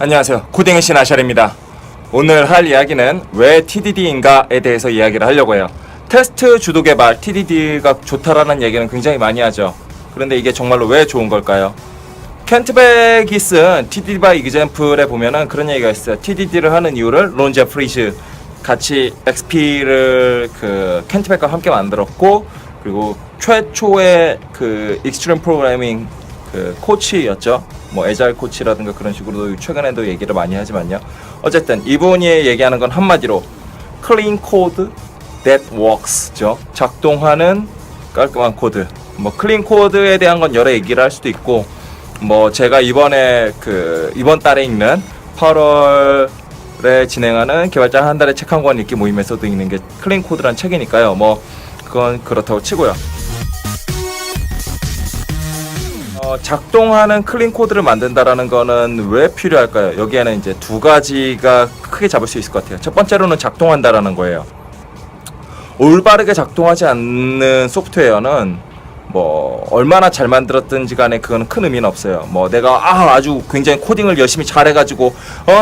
안녕하세요. 코딩의 신 아샬입니다. 오늘 할 이야기는 왜 TDD인가에 대해서 이야기를 하려고 해요. 테스트 주도 개발 TDD가 좋다라는 얘기는 굉장히 많이 하죠. 그런데 이게 정말로 왜 좋은 걸까요? 켄트백이 쓴 TDD by example에 보면은 그런 얘기가 있어요. TDD를 하는 이유를 론 제프리즈 같이 XP를 켄트백과 함께 만들었고, 그리고 최초의 익스트림 프로그래밍 코치였죠. 뭐 에자일 코치라든가 그런 식으로도 최근에도 얘기를 많이 하지만요. 어쨌든 이분이 얘기하는 건 한마디로 clean code that works죠. 작동하는 깔끔한 코드. 뭐 clean code에 대한 건 여러 얘기를 할 수도 있고, 뭐 제가 이번에 이번 달에 읽는 8월에 진행하는 개발자 한 달에 책 한 권 읽기 모임에서도 읽는 게 clean code란 책이니까요. 뭐 그건 그렇다고 치고요. 작동하는 클린 코드를 만든다라는 거는 왜 필요할까요? 여기에는 이제 두 가지가 크게 잡을 수 있을 것 같아요. 첫 번째로는 작동한다라는 거예요. 올바르게 작동하지 않는 소프트웨어는 뭐 얼마나 잘 만들었든지 간에 그거는 큰 의미는 없어요. 뭐 내가 아주 굉장히 코딩을 열심히 잘해가지고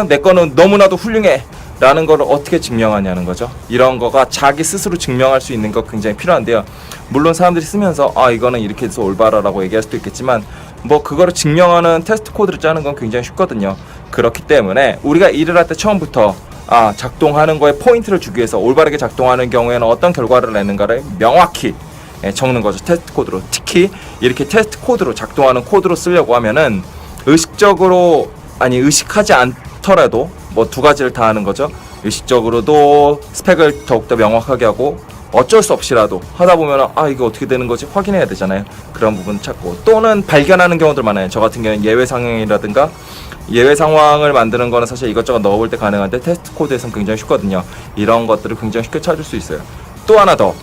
내 거는 너무나도 훌륭해 라는 거를 어떻게 증명하냐는 거죠. 이런 거가 자기 스스로 증명할 수 있는 거 굉장히 필요한데요. 물론 사람들이 쓰면서 이거는 이렇게 해서 올바르라고 얘기할 수도 있겠지만, 뭐 그거를 증명하는 테스트 코드를 짜는 건 굉장히 쉽거든요. 그렇기 때문에 우리가 일을 할 때 처음부터 작동하는 거에 포인트를 주기 위해서 올바르게 작동하는 경우에는 어떤 결과를 내는가를 명확히 적는 거죠. 테스트 코드로. 특히 이렇게 테스트 코드로 작동하는 코드로 쓰려고 하면은 의식하지 않더라도 뭐 두 가지를 다 하는 거죠. 의식적으로도 스펙을 더욱더 명확하게 하고, 어쩔 수 없이라도 하다 보면 이거 어떻게 되는 거지 확인해야 되잖아요. 그런 부분 찾고, 또는 발견하는 경우들 많아요. 저 같은 경우는 예외 상황이라든가 예외 상황을 만드는 거는 사실 이것저것 넣어볼 때 가능한데 테스트 코드에서는 굉장히 쉽거든요. 이런 것들을 굉장히 쉽게 찾을 수 있어요. 또 하나 더,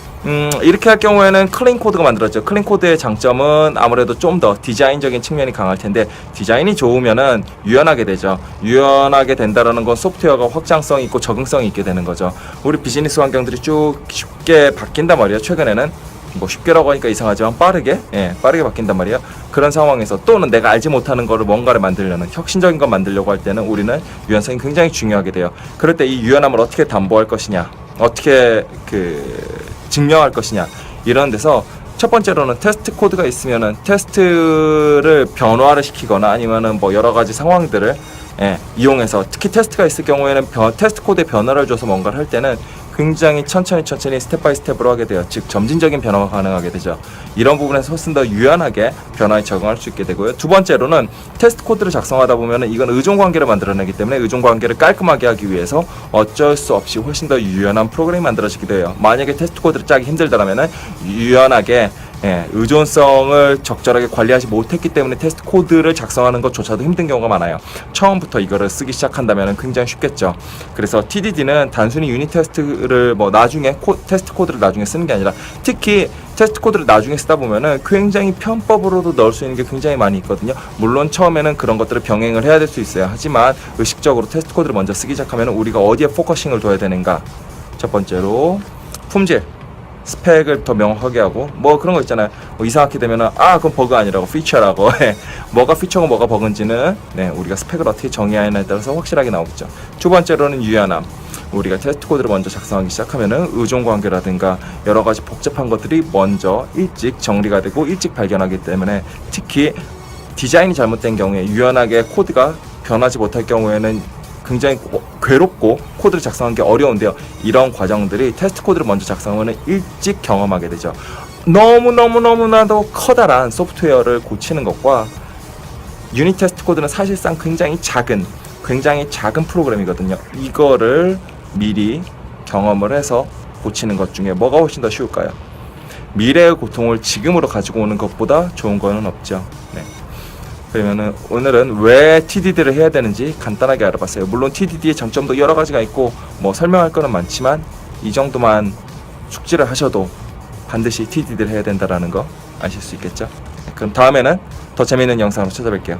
이렇게 할 경우에는 클린 코드가 만들어졌죠. 클린 코드의 장점은 아무래도 좀 더 디자인적인 측면이 강할 텐데, 디자인이 좋으면은 유연하게 되죠. 유연하게 된다라는 건 소프트웨어가 확장성이 있고 적응성이 있게 되는 거죠. 우리 비즈니스 환경들이 쭉 쉽게 바뀐단 말이에요. 최근에는 뭐 쉽게라고 하니까 이상하지만 빠르게 바뀐단 말이에요. 그런 상황에서, 또는 내가 알지 못하는 거를 뭔가를 만들려는, 혁신적인 걸 만들려고 할 때는 우리는 유연성이 굉장히 중요하게 돼요. 그럴 때 이 유연함을 어떻게 담보할 것이냐, 어떻게 증명할 것이냐, 이런 데서 첫 번째로는 테스트 코드가 있으면은 테스트를 변화를 시키거나 아니면은 뭐 여러 가지 상황들을 이용해서, 특히 테스트가 있을 경우에는 테스트 코드에 변화를 줘서 뭔가를 할 때는 굉장히 천천히 스텝 바이 스텝으로 하게 돼요. 즉 점진적인 변화가 가능하게 되죠. 이런 부분에서 훨씬 더 유연하게 변화에 적응할 수 있게 되고요. 두 번째로는 테스트 코드를 작성하다 보면은 이건 의존관계를 만들어내기 때문에 의존관계를 깔끔하게 하기 위해서 어쩔 수 없이 훨씬 더 유연한 프로그램이 만들어지게 돼요. 만약에 테스트 코드를 짜기 힘들다라면은 유연하게 의존성을 적절하게 관리하지 못했기 때문에 테스트 코드를 작성하는 것조차도 힘든 경우가 많아요. 처음부터 이거를 쓰기 시작한다면 굉장히 쉽겠죠. 그래서 TDD는 단순히 유닛 테스트를 나중에 테스트 코드를 나중에 쓰는 게 아니라, 특히 테스트 코드를 나중에 쓰다 보면은 굉장히 편법으로도 넣을 수 있는 게 굉장히 많이 있거든요. 물론 처음에는 그런 것들을 병행을 해야 될 수 있어요. 하지만 의식적으로 테스트 코드를 먼저 쓰기 시작하면 우리가 어디에 포커싱을 둬야 되는가. 첫 번째로 품질, 스펙을 더 명확하게 하고, 뭐 그런 거 있잖아요. 이상하게 되면은 그건 버그 아니라고 피처라고 뭐가 피처고 뭐가 버그인지는 우리가 스펙을 어떻게 정의하느냐에 따라서 확실하게 나오겠죠. 두 번째로는 유연함. 우리가 테스트 코드를 먼저 작성하기 시작하면은 의존관계라든가 여러 가지 복잡한 것들이 먼저 일찍 정리가 되고 일찍 발견하기 때문에, 특히 디자인이 잘못된 경우에 유연하게 코드가 변하지 못할 경우에는 굉장히 괴롭고 코드를 작성하는 게 어려운데요. 이런 과정들이 테스트 코드를 먼저 작성하면 일찍 경험하게 되죠. 너무나도 커다란 소프트웨어를 고치는 것과 유닛 테스트 코드는 사실상 굉장히 작은 프로그램이거든요. 이거를 미리 경험을 해서 고치는 것 중에 뭐가 훨씬 더 쉬울까요? 미래의 고통을 지금으로 가지고 오는 것보다 좋은 거는 없죠. 그러면은 오늘은 왜 TDD를 해야 되는지 간단하게 알아봤어요. 물론 TDD의 장점도 여러 가지가 있고 뭐 설명할 거는 많지만, 이 정도만 숙지를 하셔도 반드시 TDD를 해야 된다라는 거 아실 수 있겠죠. 그럼 다음에는 더 재미있는 영상으로 찾아뵐게요.